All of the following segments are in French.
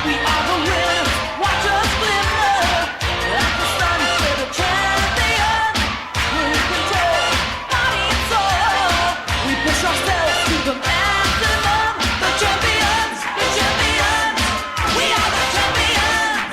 We are the winners, watch us glimmer. Like the sun, we're the champions. We're in control, body and soul. We push ourselves to the maximum. The champions, the champions. We are the champions.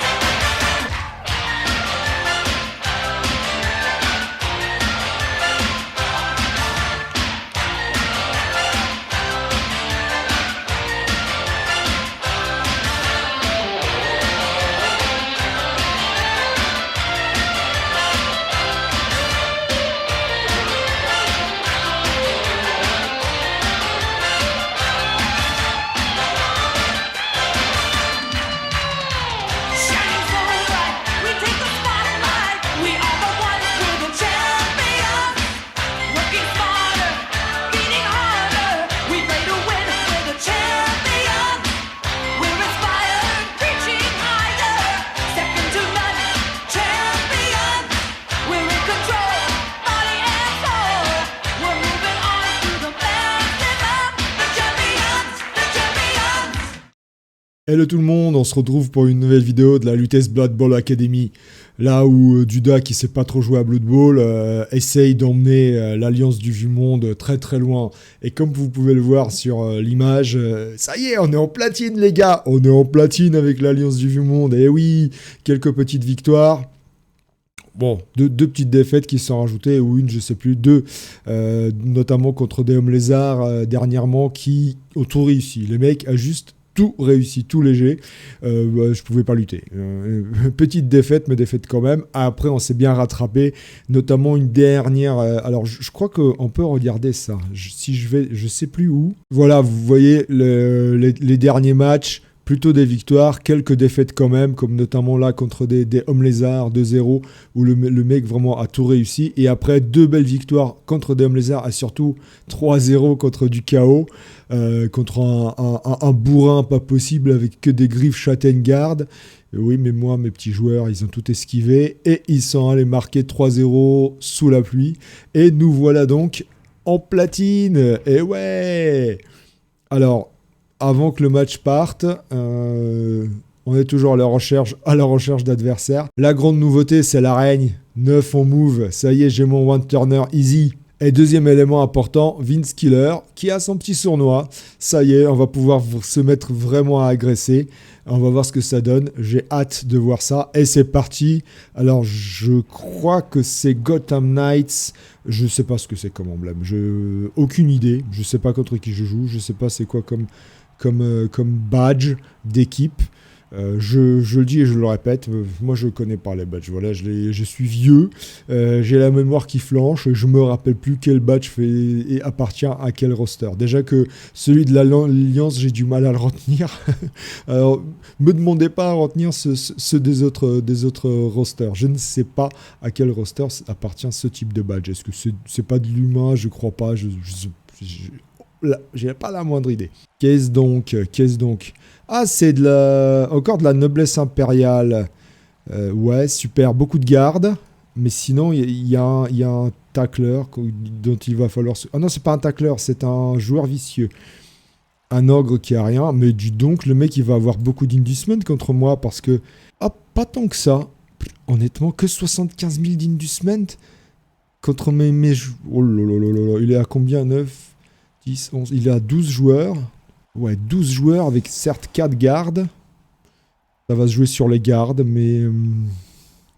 Shining so bright, we take the spotlight. We are the ones, we're the champions. Working smarter, beating harder. We play to win, we're the champions. We're inspired, reaching higher. Second to none, champions. We're in control, body and soul. We're moving on to the maximum. The champions, the champions. Hello tout le monde, on se retrouve pour une nouvelle vidéo de la Lutèce Blood Bowl Academy. Là où Duda, qui sait pas trop jouer à Blood Bowl, essaye d'emmener l'Alliance du Vu-Monde très très loin. Et comme vous pouvez le voir sur l'image, ça y est, on est en platine les gars. On est en platine avec l'Alliance du Vu-Monde. Et oui, quelques petites victoires. Bon, deux petites défaites qui se sont rajoutées, ou une, je sais plus, deux, notamment contre des hommes lézards dernièrement qui ont tout réussi. Les mecs a juste tout réussi, tout léger. Je pouvais pas lutter. Petite défaite, mais défaite quand même. Après, on s'est bien rattrapé, notamment une dernière. Alors, je crois qu'on peut regarder ça. Si je vais, je sais plus où. Voilà, vous voyez les derniers matchs. Plutôt des victoires, quelques défaites quand même, comme notamment là contre des hommes lézards 2-0, où le mec vraiment a tout réussi. Et après, deux belles victoires contre des hommes lézards, et surtout 3-0 contre du chaos, contre un bourrin pas possible avec que des griffes châtaignes-garde. Oui, mais moi, mes petits joueurs, ils ont tout esquivé, et ils sont allés marquer 3-0 sous la pluie. Et nous voilà donc en platine. Et ouais! Alors, avant que le match parte, on est toujours à la recherche d'adversaires. La grande nouveauté, c'est l'araigne. 9 en move. Ça y est, j'ai mon one turner easy. Et deuxième élément important, Vince Killer, qui a son petit sournois. Ça y est, on va pouvoir se mettre vraiment à agresser. On va voir ce que ça donne. J'ai hâte de voir ça. Et c'est parti. Alors, je crois que c'est Gotham Knights. Je sais pas ce que c'est comme emblème. Aucune idée. Je sais pas contre qui je joue. Je sais pas c'est quoi comme badge d'équipe. Je le dis et je le répète, moi je connais pas les badges, voilà, je suis vieux, j'ai la mémoire qui flanche, je me rappelle plus quel badge appartient à quel roster. Déjà que celui de l'Alliance, j'ai du mal à le retenir. Alors, me demandez pas à retenir ceux des autres rosters. Je ne sais pas à quel roster appartient ce type de badge. Est-ce que c'est pas de l'humain? Je crois pas. J'ai pas la moindre idée. Qu'est-ce donc? Ah, c'est encore de la noblesse impériale. Ouais, super. Beaucoup de gardes. Mais sinon, il y a un tacleur dont il va falloir... Ah non, c'est pas un tacleur, c'est un joueur vicieux. Un ogre qui a rien. Mais donc, le mec, il va avoir beaucoup d'inducement contre moi parce que... Ah, pas tant que ça. Honnêtement, que 75 000 d'inducement contre mes... Oh là là là là. Il est à combien? 9, 10, 11... Il est à 12 joueurs. Ouais, 12 joueurs avec certes 4 gardes. Ça va se jouer sur les gardes, mais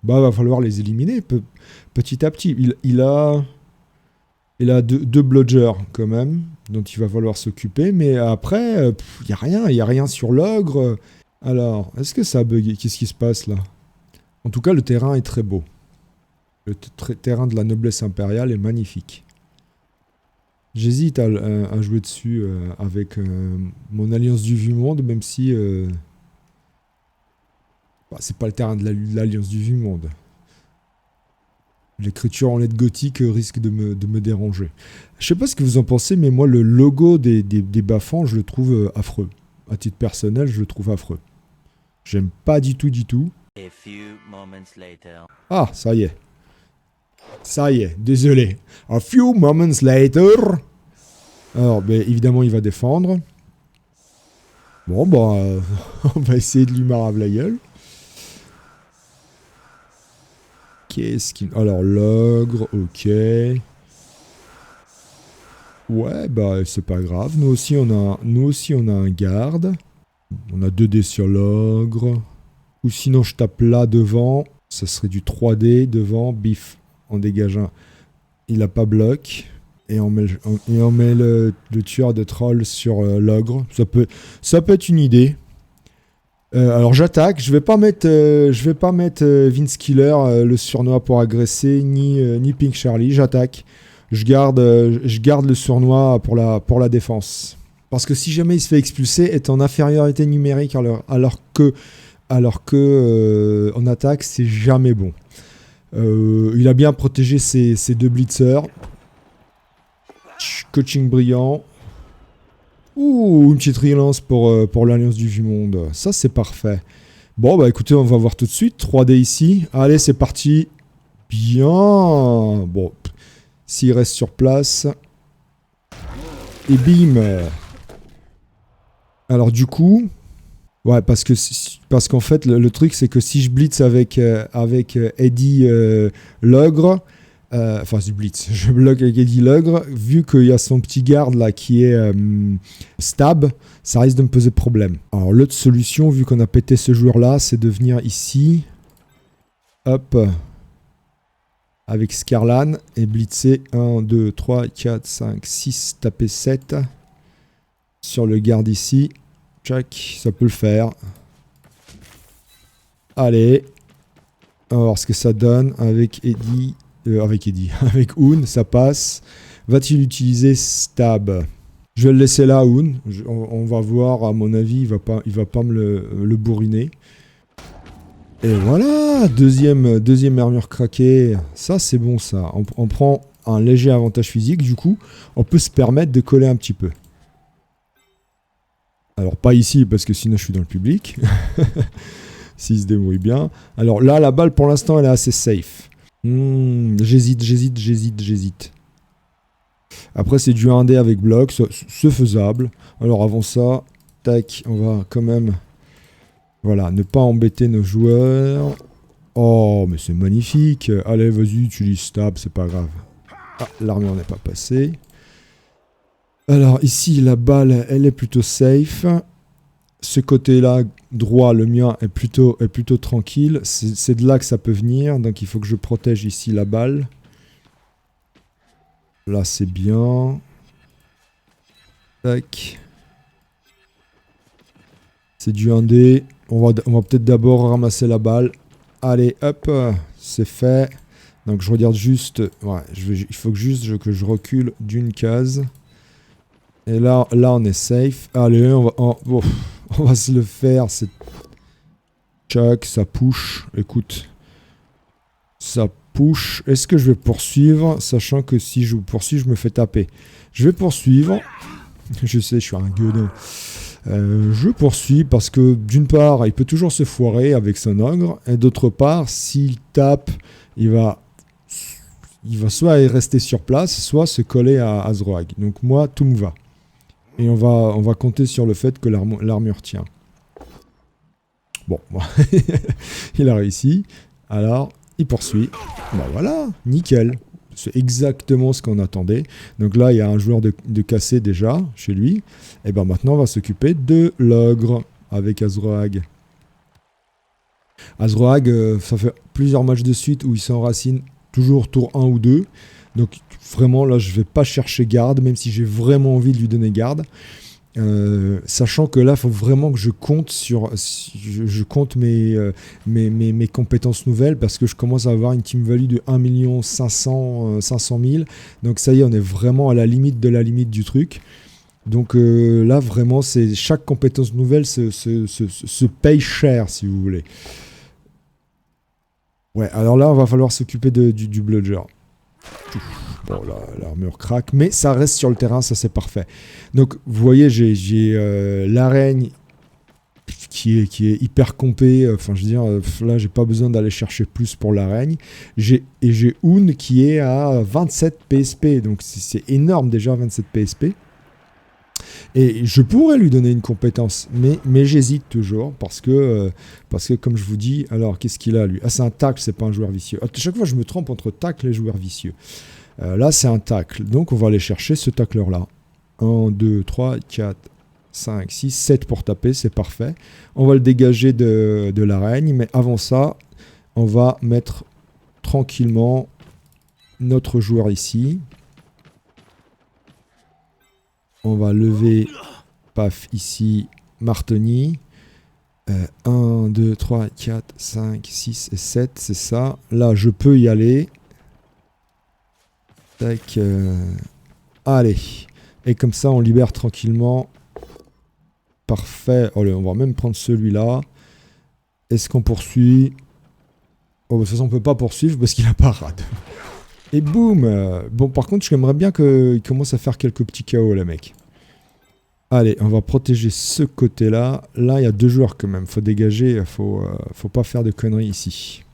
va falloir les éliminer petit à petit. Il a deux blodgers quand même, dont il va falloir s'occuper. Mais après, il n'y a rien sur l'ogre. Alors, est-ce que ça a bugué? Qu'est-ce qui se passe là? En tout cas, le terrain est très beau. Le terrain de la noblesse impériale est magnifique. J'hésite à jouer dessus avec mon Alliance du Vu-Monde, même si c'est pas le terrain de l'Alliance du Vu-Monde. L'écriture en lettres gothiques risque de me déranger. Je sais pas ce que vous en pensez, mais moi le logo des Bafans, je le trouve affreux. À titre personnel, je le trouve affreux. J'aime pas du tout. Ah, ça y est. Ça y est, désolé. A few moments later. Alors, évidemment, il va défendre. Bon, bah, on va essayer de lui marave la gueule. Qu'est-ce qu'il... Alors, l'ogre, ok. Ouais, bah, c'est pas grave. Nous aussi, on a un garde. On a 2 dés sur l'ogre. Ou sinon, je tape là devant. Ça serait du 3D devant. Bif. On dégage un. Il a pas bloc. Et on met, le tueur de troll sur l'ogre. Ça peut être une idée. Alors j'attaque. Je vais pas mettre Vince Killer, le surnois pour agresser, ni Pink Charlie. J'attaque. Je garde le surnois pour la défense. Parce que si jamais il se fait expulser, est en infériorité numérique alors que en attaque, c'est jamais bon. Il a bien protégé ses 2 blitzers. Coaching brillant. Ouh, une petite relance pour l'Alliance du Vieux-Monde. Ça, c'est parfait. Bon, bah écoutez, on va voir tout de suite. 3D ici. Allez, c'est parti. Bien. Bon, s'il reste sur place. Et bim. Alors du coup... Ouais, parce qu'en fait, le truc, c'est que si je blitz avec Eddie l'ogre, enfin, je bloque avec Eddie l'ogre, vu qu'il y a son petit garde là qui est stab, ça risque de me poser problème. Alors, l'autre solution, vu qu'on a pété ce joueur-là, c'est de venir ici, hop, avec Scarlan, et blitzer 1, 2, 3, 4, 5, 6, taper 7 sur le garde ici. Check, ça peut le faire. Allez. On va voir ce que ça donne avec Eddie. Avec Oun, ça passe. Va-t-il utiliser Stab? Je vais le laisser là, Oun. On va voir, à mon avis, il va pas me le bourriner. Et voilà, deuxième armure craquée. Ça, c'est bon, ça. On prend un léger avantage physique, du coup, on peut se permettre de coller un petit peu. Alors, pas ici, parce que sinon je suis dans le public. S'il se débrouille bien. Alors là, la balle, pour l'instant, elle est assez safe. J'hésite. Après, c'est du 1D avec bloc. C'est faisable. Alors, avant ça, tac, on va quand même... Voilà, ne pas embêter nos joueurs. Oh, mais c'est magnifique. Allez, vas-y, utilise Stab, c'est pas grave. Ah, l'armure n'est pas passée. Alors ici, la balle, elle est plutôt safe. Ce côté-là, droit, le mien, est plutôt tranquille. C'est de là que ça peut venir. Donc il faut que je protège ici la balle. Là, c'est bien. Tac. C'est du 1D. On va peut-être d'abord ramasser la balle. Allez, hop, c'est fait. Donc je regarde juste... Ouais, il faut juste que je recule d'une case. Et là, on est safe. Allez, on va se le faire. C'est Chuck, ça push. Écoute, ça push. Est-ce que je vais poursuivre, sachant que si je poursuis, je me fais taper. Je vais poursuivre. Je sais, je suis un gueudin. Je poursuis parce que d'une part, il peut toujours se foirer avec son ogre. Et d'autre part, s'il tape, il va soit rester sur place, soit se coller à Azroag. Donc moi, tout me va. Et on va compter sur le fait que l'armure tient. Bon, il a réussi. Alors, il poursuit. Ben voilà, nickel. C'est exactement ce qu'on attendait. Donc là, il y a un joueur de cassé déjà chez lui. Et ben maintenant, on va s'occuper de l'ogre avec Azroag. Azroag, ça fait plusieurs matchs de suite où il s'enracine toujours tour 1 ou 2. Donc vraiment là je vais pas chercher garde, même si j'ai vraiment envie de lui donner garde, sachant que là il faut vraiment que je compte mes compétences nouvelles, parce que je commence à avoir une team value de 1 500 000, donc ça y est, on est vraiment à la limite de la limite du truc. Donc là vraiment c'est chaque compétence nouvelle se paye cher, si vous voulez. Ouais, alors là on va falloir s'occuper du bludger. Bon, l'armure craque, mais ça reste sur le terrain, ça c'est parfait. Donc vous voyez, j'ai l'araigne qui est hyper compé. Enfin, je veux dire, là j'ai pas besoin d'aller chercher plus pour l'araigne. J'ai Oun qui est à 27 PSP, donc c'est énorme déjà, 27 PSP. Et je pourrais lui donner une compétence, mais j'hésite toujours parce que comme je vous dis, alors qu'est-ce qu'il a lui? Ah, c'est un tacle, c'est pas un joueur vicieux. À chaque fois je me trompe entre tacle et joueur vicieux. Là c'est un tacle, donc on va aller chercher ce tacleur là. 1, 2, 3, 4, 5, 6, 7 pour taper, c'est parfait. On va le dégager de l'araigne, mais avant ça, on va mettre tranquillement notre joueur ici. On va lever, paf, ici, Martoni. 1, 2, 3, 4, 5, 6 et 7, c'est ça. Là, je peux y aller. Tac. Allez. Et comme ça, on libère tranquillement. Parfait. Allez, on va même prendre celui-là. Est-ce qu'on poursuit? Oh, de toute façon, on peut pas poursuivre parce qu'il a pas rade. Et boum. Bon, par contre, j'aimerais bien qu'il commence à faire quelques petits KO, le mec. Allez, on va protéger ce côté-là. Là, il y a 2 joueurs quand même. Faut dégager. Faut pas faire de conneries ici.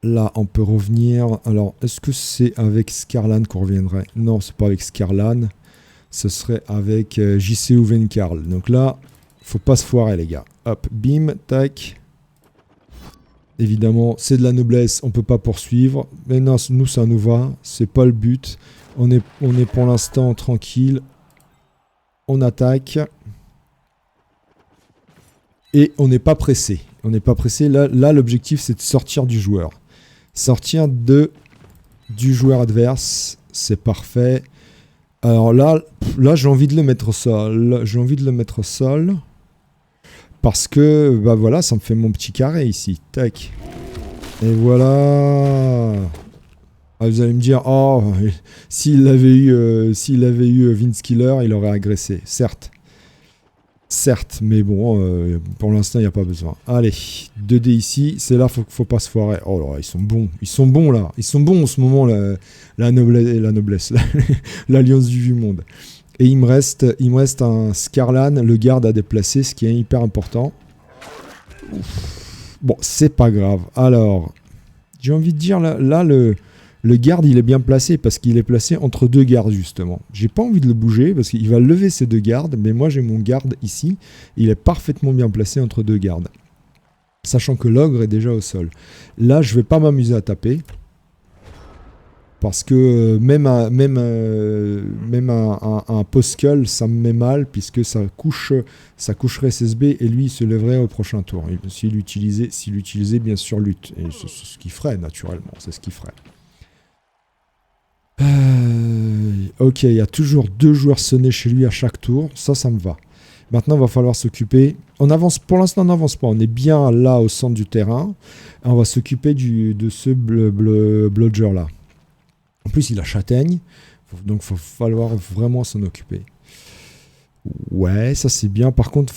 Là, on peut revenir. Alors, est-ce que c'est avec Skarlan qu'on reviendrait? Non, c'est pas avec Skarlan. Ce serait avec JC ou Venkarl. Donc là, faut pas se foirer, les gars. Hop, bim, tac. Évidemment, c'est de la noblesse, on peut pas poursuivre. Mais non, nous, ça nous va. C'est pas le but. On est pour l'instant tranquille. On attaque. Et on n'est pas pressé. On n'est pas pressé. Là l'objectif, c'est de sortir du joueur. Sortir du joueur adverse. C'est parfait. Alors là j'ai envie de le mettre au sol. J'ai envie de le mettre au sol. Parce que, bah voilà, ça me fait mon petit carré ici. Tac. Et voilà. Ah, vous allez me dire, oh, s'il avait eu Vince Killer, il aurait agressé. Certes. Certes, mais bon, pour l'instant, il n'y a pas besoin. Allez, 2D ici. C'est là, faut pas se foirer. Oh là, ils sont bons. Ils sont bons, là. Ils sont bons en ce moment, la noblesse. L'alliance du Vu-Monde. Et il me reste un Skarlan, le garde à déplacer, ce qui est hyper important. Ouf. Bon, c'est pas grave. Alors, j'ai envie de dire, là le garde, il est bien placé, parce qu'il est placé entre 2 gardes, justement. J'ai pas envie de le bouger, parce qu'il va lever ces 2 gardes, mais moi, j'ai mon garde ici. Il est parfaitement bien placé entre 2 gardes. Sachant que l'ogre est déjà au sol. Là, je vais pas m'amuser à taper. Parce que même un Poskull, ça me met mal, puisque ça coucherait SSB, et lui, il se lèverait au prochain tour. S'il utilisait bien sûr lutte. Et c'est ce qu'il ferait, naturellement. C'est ce qu'il ferait. Ok, il y a toujours 2 joueurs sonnés chez lui à chaque tour. Ça me va. Maintenant, il va falloir s'occuper. On avance, pour l'instant, on n'avance pas. On est bien là, au centre du terrain. On va s'occuper de ce blodger là. En plus, il a châtaigne, donc il va falloir vraiment s'en occuper. Ouais, ça c'est bien. Par contre,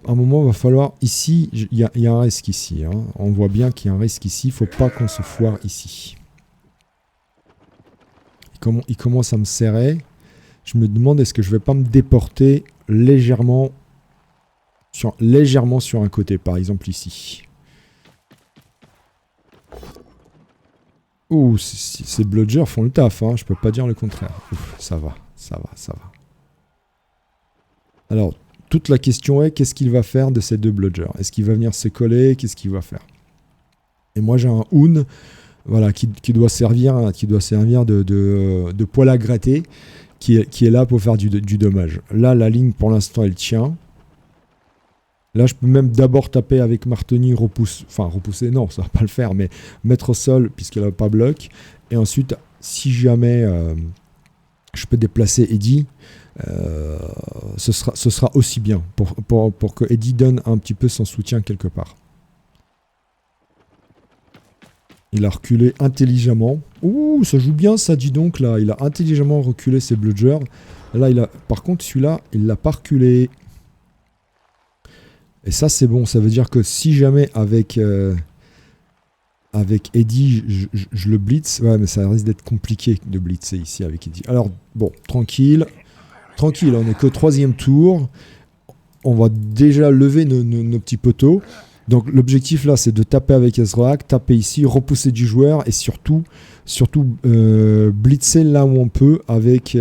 à un moment, il va falloir... Ici, il y a un risque ici. Hein. On voit bien qu'il y a un risque ici. Il ne faut pas qu'on se foire ici. Il commence à me serrer. Je me demande, est-ce que je ne vais pas me déporter légèrement sur un côté, par exemple ici. Ouh, ces blodgers font le taf, hein, je peux pas dire le contraire. Ouf, ça va. Alors, toute la question est, qu'est-ce qu'il va faire de ces 2 blodgers? Est-ce qu'il va venir se coller? Qu'est-ce qu'il va faire? Et moi, j'ai un Hoon, voilà, qui doit servir de poil à gratter, qui est là pour faire du dommage. Là, la ligne, pour l'instant, elle tient. Là, je peux même d'abord taper avec Martoni, repousser, non, ça va pas le faire, mais mettre au sol, puisqu'elle n'a pas bloc. Et ensuite, si jamais je peux déplacer Eddie, ce sera aussi bien, pour que Eddie donne un petit peu son soutien quelque part. Il a reculé intelligemment. Ouh, ça joue bien ça, dis donc, là. Il a intelligemment reculé ses blodgers. Là, par contre, celui-là, il l'a pas reculé. Et ça, c'est bon. Ça veut dire que si jamais avec Eddie, je le blitz, ouais, mais ça risque d'être compliqué de blitzer ici avec Eddie. Alors, bon, tranquille, on n'est qu'au 3e tour. On va déjà lever nos petits poteaux. Donc l'objectif là, c'est de taper avec Azrak, taper ici, repousser du joueur et surtout blitzer là où on peut avec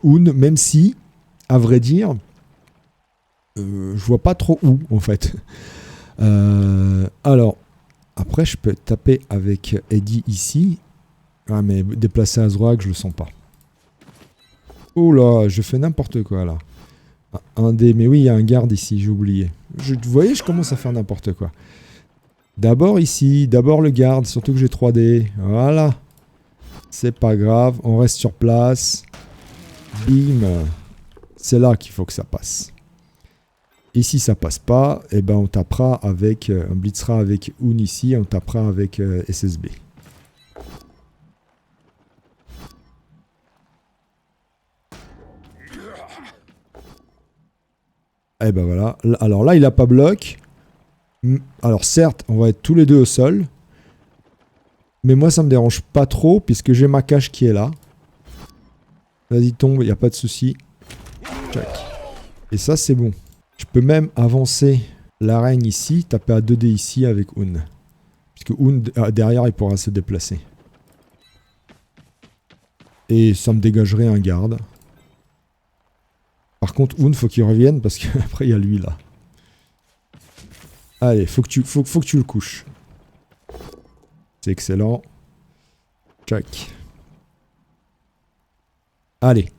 Hoon, même si, à vrai dire, je vois pas trop où en fait. Alors, après je peux taper avec Eddie ici. Ah mais déplacer Azrak, je le sens pas. Oh là, je fais n'importe quoi là. Un dé, mais oui, il y a un garde ici, j'ai oublié. Vous voyez, je commence à faire n'importe quoi. D'abord ici, d'abord le garde, surtout que j'ai 3D. Voilà. C'est pas grave, on reste sur place. Bim. C'est là qu'il faut que ça passe. Et si ça passe pas, eh ben on tapera avec, on blitzera avec Hoon ici, on tapera avec SSB. Et ben voilà. Alors là, il a pas bloc. Alors certes, on va être tous les deux au sol. Mais moi, ça me dérange pas trop puisque j'ai ma cage qui est là. Vas-y, tombe, il n'y a pas de souci. Check. Et ça, c'est bon. Je peux même avancer l'arène ici, taper à 2D ici avec Hoon. Puisque Hoon, derrière, il pourra se déplacer. Et ça me dégagerait un garde. Par contre, Hoon, faut qu'il revienne parce qu'après, il y a lui là. Allez, faut que tu le couches. C'est excellent. Check. Allez.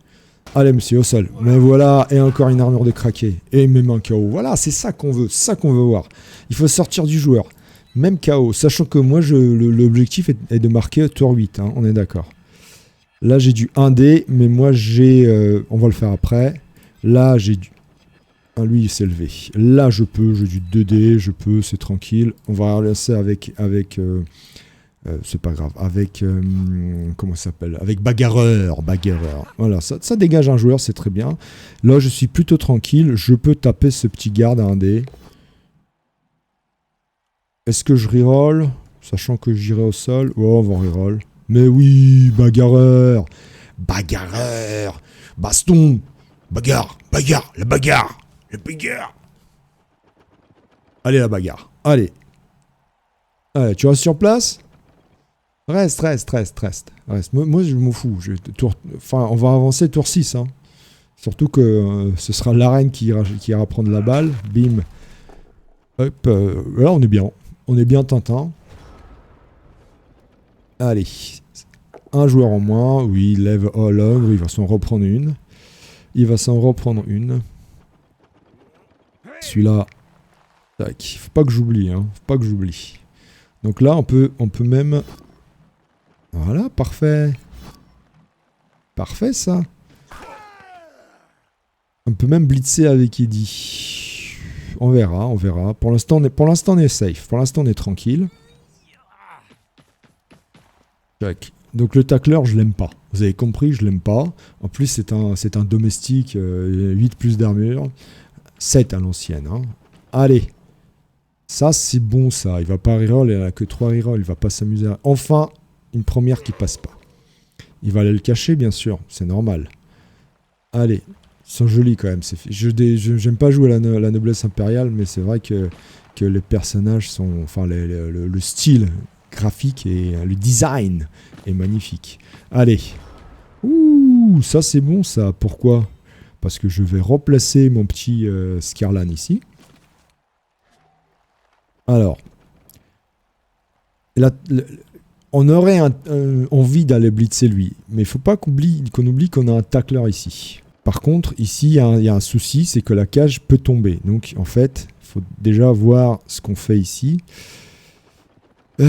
Allez, monsieur, au sol. Mais voilà, et encore une armure de craqué. Et même un KO. Voilà, c'est ça qu'on veut. C'est ça qu'on veut voir. Il faut sortir du joueur. Même KO. Sachant que moi, l'objectif est de marquer tour 8. Hein, on est d'accord. Là, j'ai du 1D. Mais moi, j'ai... on va le faire après. Là, j'ai du... Ah, lui, il s'est levé. Là, j'ai du 2D. Je peux, c'est tranquille. On va relancer avec c'est pas grave. Avec... comment ça s'appelle? Avec bagarreur. Voilà, ça dégage un joueur, c'est très bien. Là, je suis plutôt tranquille. Je peux taper ce petit garde à 1D. Est-ce que je reroll? Sachant que j'irai au sol. Oh, on va reroll. Mais oui, bagarreur. Baston. Bagarre. La bagarre. Allez, la bagarre. Allez, tu restes sur place? Reste. Moi, je m'en fous. On va avancer tour 6. Hein. Surtout que ce sera l'arène qui ira prendre la balle. Bim. Hop. Là, on est bien. On est bien Tintin. Allez. Un joueur en moins. Oui, il lève l'ogre. Il va s'en reprendre une. Celui-là. Tac. Faut pas que j'oublie. Hein. Donc là, on peut même... Voilà, parfait. Parfait, ça. On peut même blitzer avec Eddie. On verra. Pour l'instant, on est safe. Pour l'instant, on est tranquille. Check. Donc le tacleur, je l'aime pas. Vous avez compris, je l'aime pas. En plus, c'est un domestique, 8 plus d'armure. 7 à l'ancienne. Hein. Allez. Ça, c'est bon, ça. Il va pas reroll, il a que 3 reroll. Il va pas s'amuser à... Enfin, une première qui passe pas. Il va aller le cacher, bien sûr. C'est normal. Allez. Ils sont jolis, quand même. J'aime pas jouer la noblesse impériale, mais c'est vrai que les personnages sont... Enfin, le style graphique et le design est magnifique. Allez. Ouh, ça, c'est bon, ça. Pourquoi ? Parce que je vais replacer mon petit Scarlan ici. Alors, on aurait envie d'aller blitzer lui, mais il ne faut pas qu'on oublie qu'on a un tacleur ici. Par contre, ici, il y a un souci, c'est que la cage peut tomber. Donc, en fait, il faut déjà voir ce qu'on fait ici. Bon,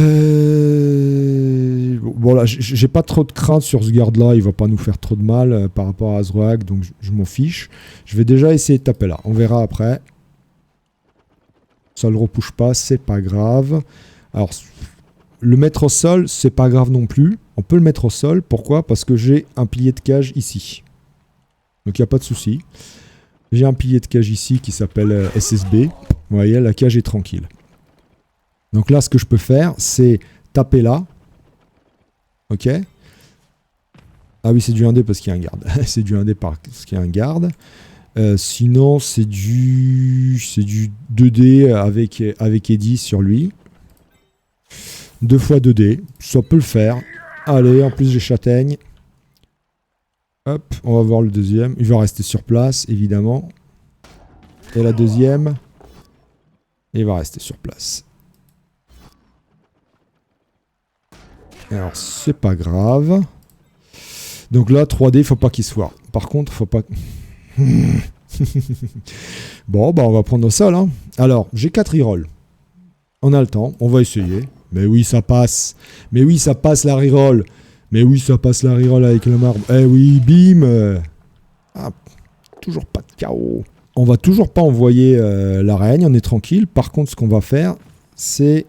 là, j'ai pas trop de crainte sur ce garde-là, il va pas nous faire trop de mal par rapport à Azrak, donc je m'en fiche. Je vais déjà essayer de taper là, on verra après. Ça le repousse pas, c'est pas grave. Alors, le mettre au sol, c'est pas grave non plus. On peut le mettre au sol, pourquoi? Parce que j'ai un pilier de cage ici. Donc il n'y a pas de souci. J'ai un pilier de cage ici qui s'appelle SSB. Vous voyez, la cage est tranquille. Donc là, ce que je peux faire, c'est taper là. Ok. Ah oui, c'est du 1D parce qu'il y a un garde. C'est du 1D parce qu'il y a un garde. Sinon, c'est du 2D avec Eddie sur lui. 2 fois 2D, ça peut le faire. Allez, en plus j'ai châtaigne. Hop, on va voir le deuxième. Il va rester sur place, évidemment. Et la deuxième, il va rester sur place. Alors, c'est pas grave. Donc là, 3D, faut pas qu'il se foire. Par contre, faut pas... Bon, bah on va prendre ça, là. Alors, j'ai 4 rerolls. On a le temps, on va essayer. Mais oui, ça passe. Mais oui, ça passe la reroll. Mais oui, ça passe la reroll avec le marbre. Eh oui, bim. Ah, toujours pas de KO. On va toujours pas envoyer l'araignée, on est tranquille. Par contre, ce qu'on va faire, c'est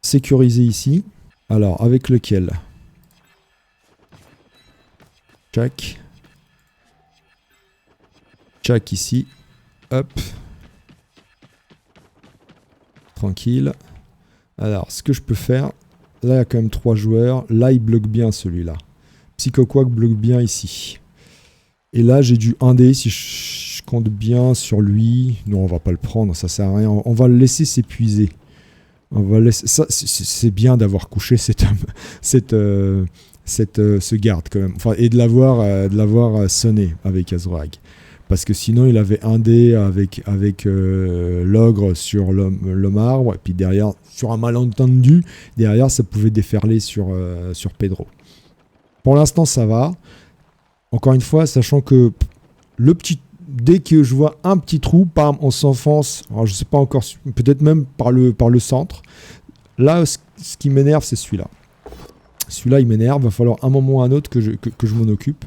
sécuriser ici. Alors, avec lequel? Check. Check ici. Hop. Tranquille. Alors, ce que je peux faire... Là, il y a quand même 3 joueurs. Là, il bloque bien celui-là. Psychoquack bloque bien ici. Et là, j'ai du 1D si je compte bien sur lui. Non, on va pas le prendre, ça sert à rien. On va le laisser s'épuiser. On va laisser... Ça, c'est bien d'avoir couché cet homme, ce garde quand même. Enfin, et de l'avoir sonné avec Azrag. Parce que sinon, il avait 1D avec l'ogre sur le marbre. Et puis derrière, sur un malentendu, derrière, ça pouvait déferler sur Pedro. Pour l'instant, ça va. Encore une fois, sachant que dès que je vois un petit trou, bam, on s'enfonce. Alors, je sais pas encore, peut-être même par le centre. Là, ce qui m'énerve, c'est celui-là. Celui-là, il m'énerve. Il va falloir un moment ou un autre que je m'en occupe.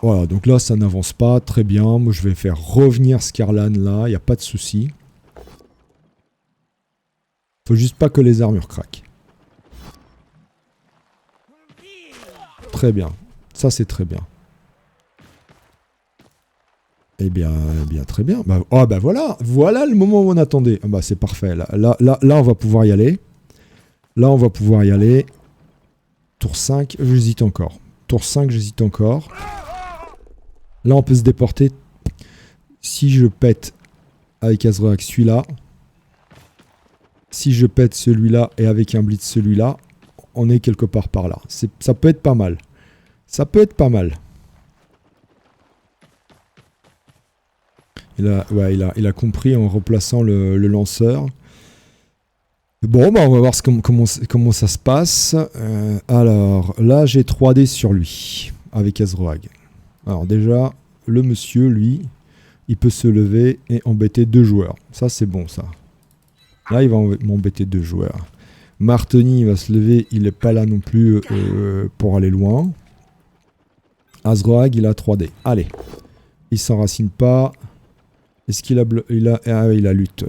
Voilà, donc là, ça n'avance pas. Très bien. Moi, je vais faire revenir Scarlan là. Il n'y a pas de souci. Faut juste pas que les armures craquent. Très bien. Ça, c'est très bien. Eh bien, très bien. Bah voilà. Voilà le moment où on attendait. Ah bah, c'est parfait. Là, on va pouvoir y aller. Là, on va pouvoir y aller. Tour 5, j'hésite encore. Tour 5, j'hésite encore. Là, on peut se déporter. Si je pète avec Azrak celui-là. Si je pète celui-là et avec un blitz celui-là, on est quelque part par là. Ça peut être pas mal. Ça peut être pas mal. Il a compris en replaçant le lanceur. Bon, bah on va voir comment ça se passe. Alors, là, j'ai 3D sur lui, avec Azroag. Alors déjà, le monsieur, lui, il peut se lever et embêter 2 joueurs. Ça, c'est bon, ça. Là, il va m'embêter 2 joueurs. Martoni, il va se lever, il n'est pas là non plus pour aller loin. Azroag, il a 3D. Allez. Il s'enracine pas. Est-ce qu'il a... il a lutte.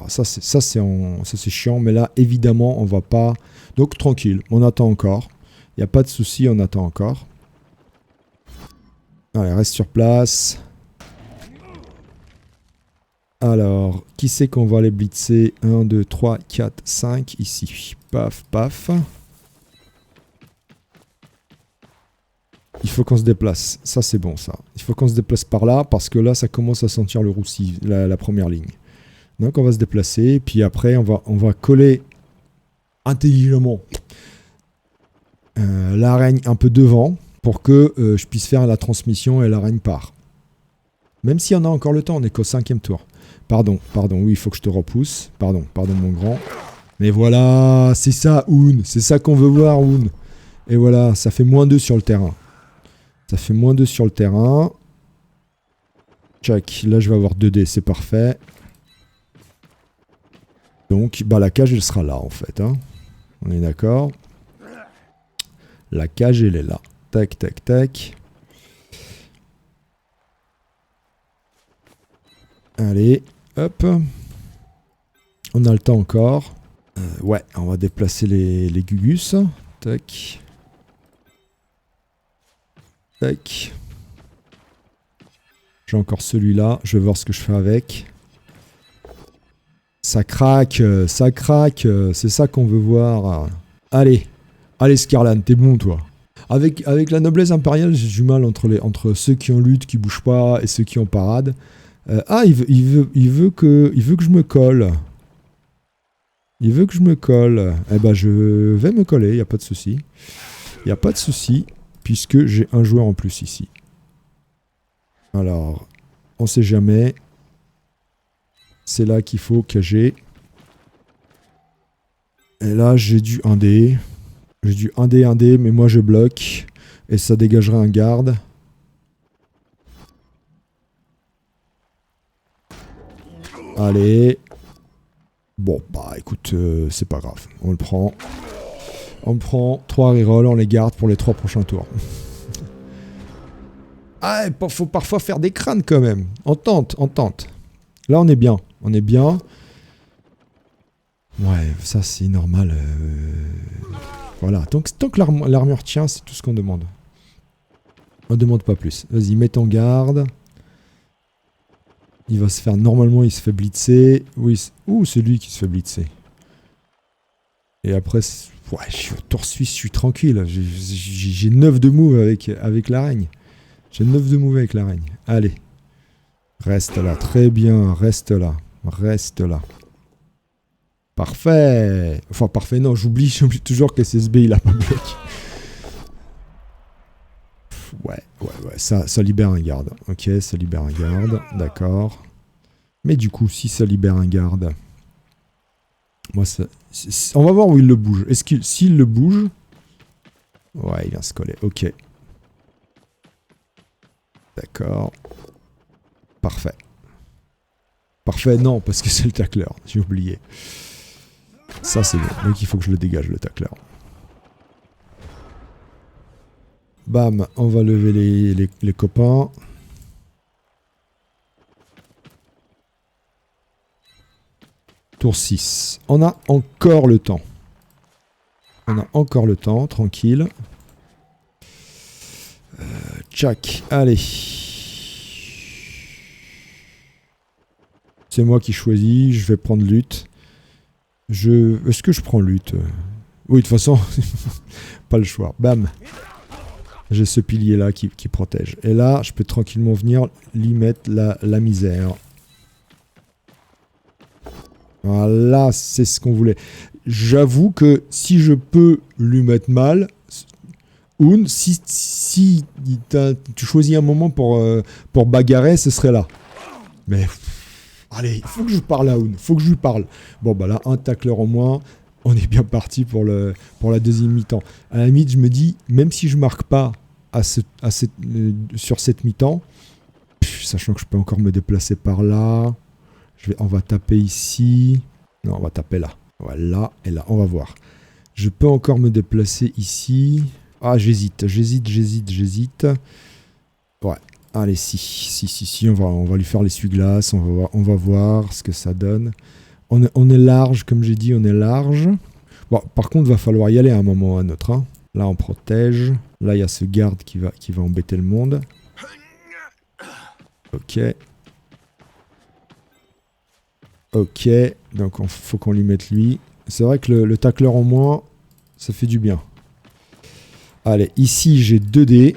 Ça, c'est chiant. Mais là, évidemment, on va pas... Donc, tranquille. On attend encore. Il n'y a pas de souci, on attend encore. Allez, reste sur place. Alors, qui c'est qu'on va aller blitzer? 1, 2, 3, 4, 5. Ici. Paf, paf. Il faut qu'on se déplace. Ça, c'est bon, ça. Il faut qu'on se déplace par là, parce que là, ça commence à sentir le roussi, la première ligne. Donc, on va se déplacer. Puis après, on va coller intelligemment l'araigne un peu devant, pour que je puisse faire la transmission et l'araigne part. Même si on a encore le temps, on n'est qu'au 5e tour. Pardon, oui, il faut que je te repousse. Pardon, mon grand. Mais voilà, c'est ça, Oun. C'est ça qu'on veut voir, Oun. Et voilà, ça fait -2 sur le terrain. Ça fait -2 sur le terrain. Check, là je vais avoir 2D, c'est parfait. Donc, bah la cage, elle sera là, en fait. Hein. On est d'accord. La cage, elle est là. Tac, tac, tac. Allez, hop. On a le temps encore. Ouais, on va déplacer les gugus. Tac. Tac. J'ai encore celui-là. Je vais voir ce que je fais avec. Ça craque, c'est ça qu'on veut voir. Allez, allez Scarlan, t'es bon toi. Avec la noblesse impériale, j'ai du mal entre ceux qui en lutte, qui bougent pas, et ceux qui en parade. Il veut que je me colle. Il veut que je me colle. Eh ben, je vais me coller, il n'y a pas de souci. Il n'y a pas de souci, puisque j'ai un joueur en plus ici. Alors, on sait jamais. C'est là qu'il faut cager. Et là, j'ai du 1D. J'ai du 1D, mais moi je bloque. Et ça dégagera un garde. Allez. Bon, bah écoute, c'est pas grave. On le prend. On prend 3 rerolls, on les garde pour les 3 prochains tours. Ah, faut parfois faire des crânes quand même. On tente. Là, on est bien. Ouais, ça c'est normal. Voilà, tant que l'armure tient, c'est tout ce qu'on demande. On demande pas plus. Vas-y, mets en garde. Il va se faire... Normalement, il se fait blitzer. Oui, c'est lui qui se fait blitzer. Et après... Ouais, je suis au tour suisse, je suis tranquille. J'ai 9 de move avec l'araigne. J'ai 9 de move avec l'araigne. Allez. Reste là, très bien. Reste là. Parfait. Enfin, parfait, non, j'oublie toujours que SSB, il a pas bloqué. Ouais, ça libère un garde. Ok, ça libère un garde, d'accord. Mais du coup, si ça libère un garde... Moi, ça... On va voir où il le bouge. S'il le bouge... Ouais, il vient se coller, ok. D'accord. Parfait. Parfait, non, parce que c'est le tacleur, j'ai oublié. Ça, c'est bon. Donc, il faut que je le dégage, le tacleur. Bam, on va lever les copains. Tour 6. On a encore le temps. Tranquille. Tchac, allez. C'est moi qui choisis, je vais prendre lutte. Est-ce que je prends lutte? Oui, de toute façon, pas le choix. Bam. J'ai ce pilier là qui protège. Et là, je peux tranquillement venir lui mettre la misère. Voilà, c'est ce qu'on voulait. J'avoue que si je peux lui mettre mal, si tu choisis un moment pour bagarrer, ce serait là. Mais allez, il faut que je parle à Oun, faut que je lui parle. Bon bah là, un tacleur en moins, on est bien parti pour la deuxième mi-temps. À la limite, je me dis, même si je marque pas sur cette mi-temps, sachant que je peux encore me déplacer par là, on va taper ici. Non, on va taper là. Voilà, et là, on va voir. Je peux encore me déplacer ici. Ah, j'hésite. Ouais, allez, si, on va lui faire l'essuie-glace. On va voir ce que ça donne. On est large, comme j'ai dit, on est large. Bon, par contre, il va falloir y aller à un moment ou à un autre. Hein. Là, on protège. Là, il y a ce garde qui va embêter le monde. Ok, donc il faut qu'on lui mette lui. C'est vrai que le tacleur en moins, ça fait du bien. Allez, ici j'ai 2 dés.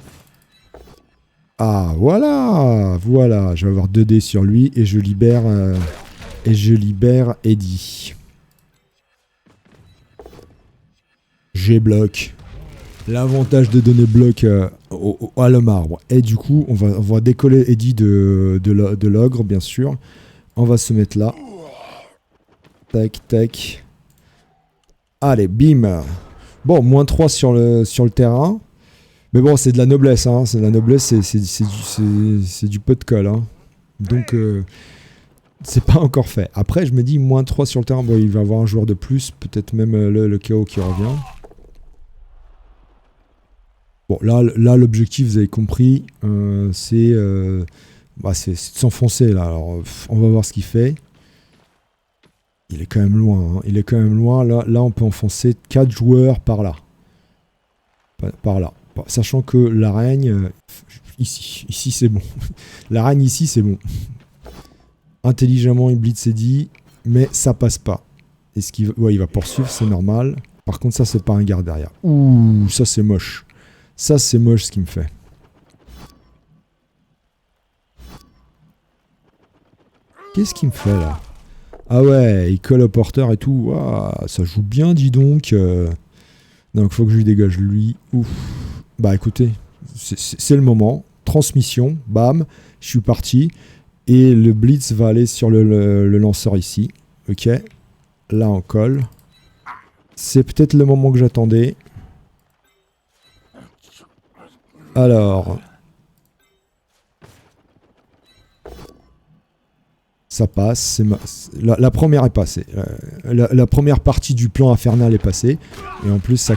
Ah, voilà, je vais avoir 2 dés sur lui et je libère Eddie. J'ai bloc. L'avantage de donner bloc à l'homme arbre. Et du coup, on va décoller Eddie de l'ogre, bien sûr. On va se mettre là. Tac. Allez, bim. Bon, moins 3 sur le terrain. Mais bon, c'est de la noblesse. Hein. C'est de la noblesse, c'est du peu de colle. Hein. Donc, c'est pas encore fait. Après, je me dis, moins 3 sur le terrain. Bon, il va y avoir un joueur de plus. Peut-être même le chaos qui revient. Bon, là l'objectif, vous avez compris, c'est de s'enfoncer. Là. Alors, on va voir ce qu'il fait. Il est quand même loin. Hein. Là, on peut enfoncer 4 joueurs par là. Par là. Sachant que l'araigne, ici c'est bon. L'araigne ici, c'est bon. Intelligemment, il blitz Eddie, mais ça passe pas. Est-ce qu'il va poursuivre, c'est normal. Par contre, ça, c'est pas un garde derrière. Ouh, ça, c'est moche. Ça, c'est moche ce qu'il me fait. Qu'est-ce qu'il me fait là? Ah ouais, il colle au porteur et tout. Ouah, ça joue bien, dis donc. Donc, faut que je lui dégage lui. Ouf. Bah écoutez, c'est le moment. Transmission, bam, je suis parti. Et le blitz va aller sur le lanceur ici. Ok. Là, on colle. C'est peut-être le moment que j'attendais. Alors. Ça passe. La première est passée. La première partie du plan infernal est passée. Et en plus, ça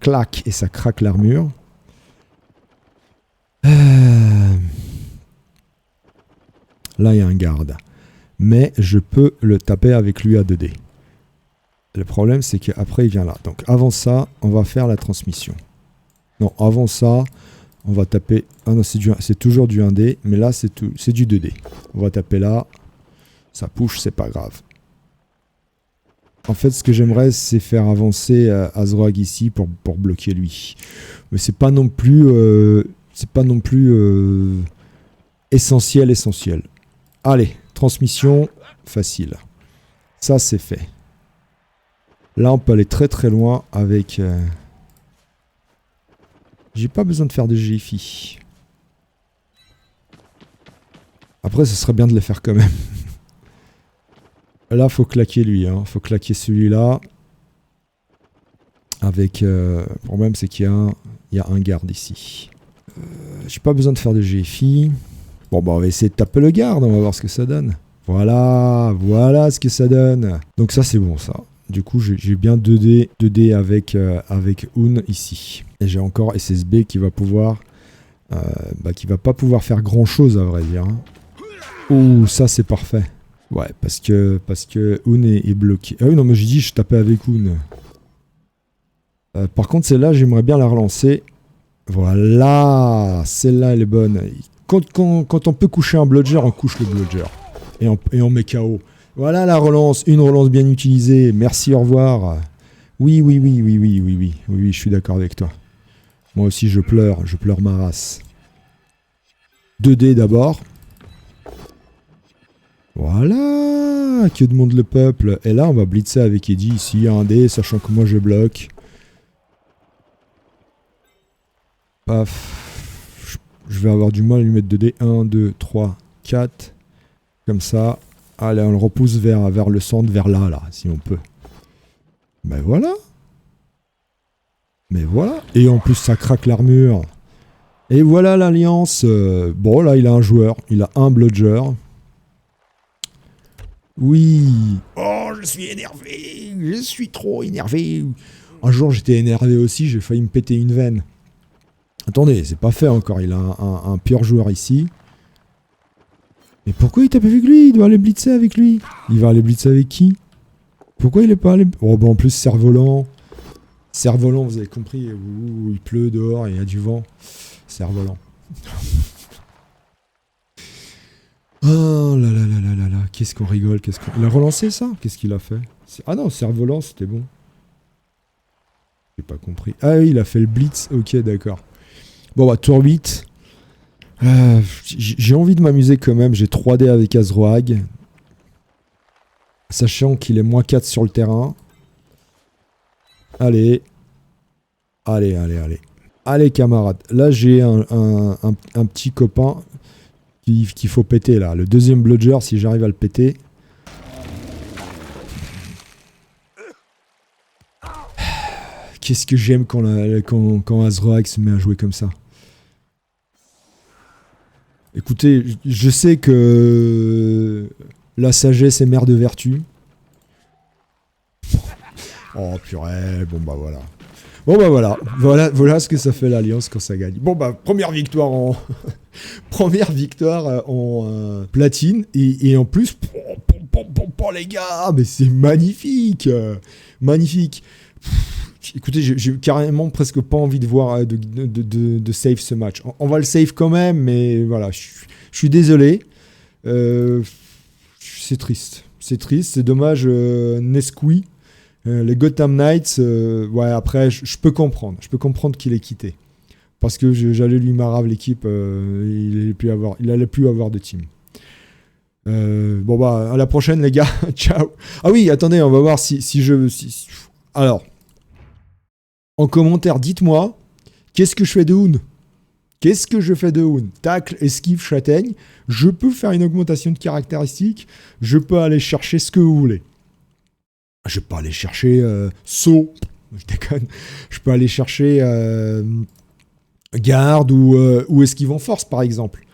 claque et ça craque l'armure. Là, il y a un garde. Mais je peux le taper avec lui à 2D. Le problème, c'est qu'après, il vient là. Donc, avant ça, on va faire la transmission. Non, avant ça, on va taper... Ah non, c'est toujours du 1D, mais là, c'est du 2D. On va taper là. Ça push, c'est pas grave. En fait, ce que j'aimerais, c'est faire avancer Azroag ici pour bloquer lui. Mais c'est pas non plus... essentiel. Allez, transmission, facile. Ça, c'est fait. Là, on peut aller très très loin avec... J'ai pas besoin de faire de GFI. Après, ce serait bien de les faire quand même. Là, faut claquer lui. Faut claquer celui-là. Avec... le problème, c'est qu'il y a un garde ici. J'ai pas besoin de faire de GFI. Bon, bah, on va essayer de taper le garde. On va voir ce que ça donne. Voilà ce que ça donne. Donc ça, c'est bon, ça. Du coup, j'ai bien 2D avec Un ici. Et j'ai encore SSB qui va pouvoir... qui va pas pouvoir faire grand-chose, à vrai dire. Ouh, ça, c'est parfait. Ouais, parce que Un est bloqué. Ah oui, non, mais j'ai dit je tapais avec Un. Par contre, celle-là, j'aimerais bien la relancer. Voilà, celle-là, elle est bonne. Quand on peut coucher un bludger, on couche le bludger. Et on met KO. Voilà la relance, une relance bien utilisée. Merci, au revoir. Oui, je suis d'accord avec toi. Moi aussi, je pleure ma race. 2D d'abord. Voilà, que demande le peuple. Et là, on va blitzer avec Eddie ici, un D, sachant que moi, je bloque. Paf. Je vais avoir du mal à lui mettre 2D. 1, 2, 3, 4. Comme ça. Allez, on le repousse vers le centre, vers là, si on peut. Ben voilà. Et en plus, ça craque l'armure. Et voilà l'alliance. Bon, là, il a un joueur. Il a un bludger. Oui. Oh, je suis énervé. Je suis trop énervé. Un jour, j'étais énervé aussi. J'ai failli me péter une veine. Attendez, c'est pas fait encore. Il a un pur joueur ici. Mais pourquoi il tape avec lui? Il doit aller blitzer avec lui. Il va aller blitzer avec qui? Pourquoi il est pas allé... Oh, bah en plus, cerf-volant. Cerf-volant, vous avez compris. Ouh, il pleut dehors, il y a du vent. Cerf-volant. Oh là là là là là là. Qu'est-ce qu'on rigole. Il a relancé ça? Qu'est-ce qu'il a fait? Ah non, cerf-volant, c'était bon. J'ai pas compris. Ah oui, il a fait le blitz. Ok, d'accord. Bon, bah, tour 8. J'ai envie de m'amuser quand même. J'ai 3D avec Azroag. Sachant qu'il est -4 sur le terrain. Allez. Allez, camarades. Là, j'ai un petit copain qu'il faut péter, là. Le deuxième bludger, si j'arrive à le péter. Qu'est-ce que j'aime quand Azroag se met à jouer comme ça. Écoutez, je sais que la sagesse est mère de vertu. Oh purée, bon bah voilà. Voilà ce que ça fait l'Alliance quand ça gagne. Bon bah première victoire en platine et en plus les gars, mais c'est magnifique. Écoutez, j'ai carrément presque pas envie de voir de save ce match. On va le save quand même, mais voilà, je suis désolé. C'est triste, c'est dommage. Les Gotham Knights, ouais, après, je peux comprendre qu'il ait quitté. parce que j'allais lui marave l'équipe, il allait plus avoir de team. Bon bah à la prochaine les gars, ciao. Ah oui, attendez, on va voir alors, en commentaire, dites-moi, qu'est-ce que je fais de Hoon? Qu'est-ce que je fais de Hoon? Tacle, esquive, châtaigne. Je peux faire une augmentation de caractéristiques. Je peux aller chercher ce que vous voulez. Je peux aller chercher saut. Je déconne. Je peux aller chercher garde ou esquive en force, par exemple.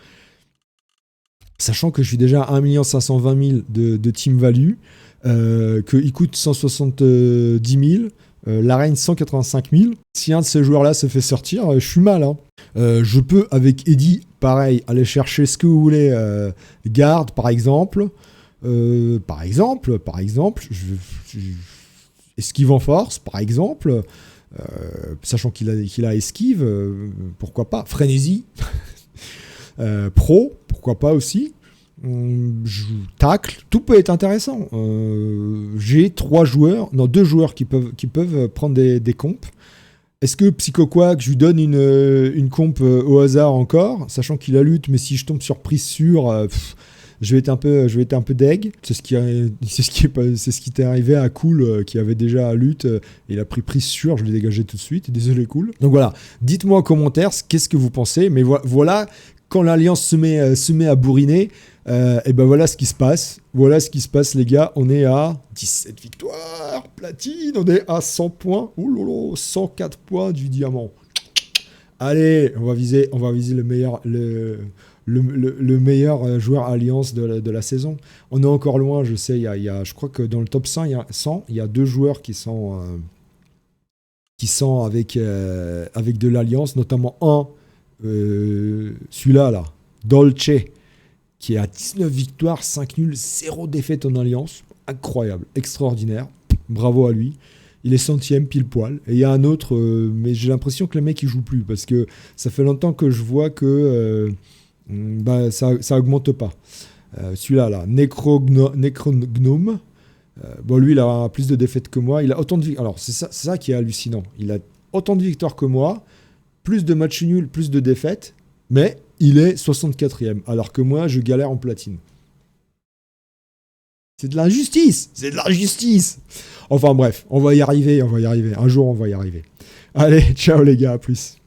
Sachant que je suis déjà à 1 520 000 de team value, qu'il coûte 170 000. La reine 185 000. Si un de ces joueurs-là se fait sortir, je suis mal. Hein. Je peux, avec Eddie, pareil, aller chercher ce que vous voulez. Garde, par exemple. Esquive en force, par exemple. Sachant qu'il a esquive, pourquoi pas. Frénésie. Pro, pourquoi pas aussi. Tacle, tout peut être intéressant. J'ai 2 joueurs qui peuvent prendre des compes. Est-ce que Psychoquack, je lui donne une comp au hasard encore, sachant qu'il a lutte, mais si je tombe sur prise sûre, je vais être un peu deg. C'est ce qui t'est arrivé à Cool, qui avait déjà lutte, il a pris prise sûre, je l'ai dégagé tout de suite. Désolé Cool. Donc voilà, dites-moi en commentaire qu'est-ce que vous pensez. Mais voilà, quand l'Alliance se met à bourriner, et ben voilà ce qui se passe. Voilà ce qui se passe, les gars. On est à 17 victoires, platine. On est à 100 points. Ouh là là, 104 points du diamant. Allez, on va viser le meilleur, le meilleur joueur Alliance de la saison. On est encore loin, je sais. Je crois que dans le top 100, il y a 2 joueurs qui sont avec de l'Alliance, notamment celui-là, là, Dolce, qui est à 19 victoires, 5 nuls, 0 défaite en Alliance. Incroyable, extraordinaire. Bravo à lui. Il est 100e pile poil. Et il y a un autre, mais j'ai l'impression que le mec il joue plus, parce que ça fait longtemps que je vois que ça augmente pas. Celui-là, là, Necrognome. Bon, lui, il a plus de défaites que moi. Il a autant de victoires. Alors, c'est ça qui est hallucinant. Il a autant de victoires que moi, plus de matchs nuls, plus de défaites, mais il est 64e, alors que moi, je galère en platine. C'est de l'injustice. C'est de l'injustice. Enfin bref, on va y arriver. Un jour, on va y arriver. Allez, ciao les gars, à plus.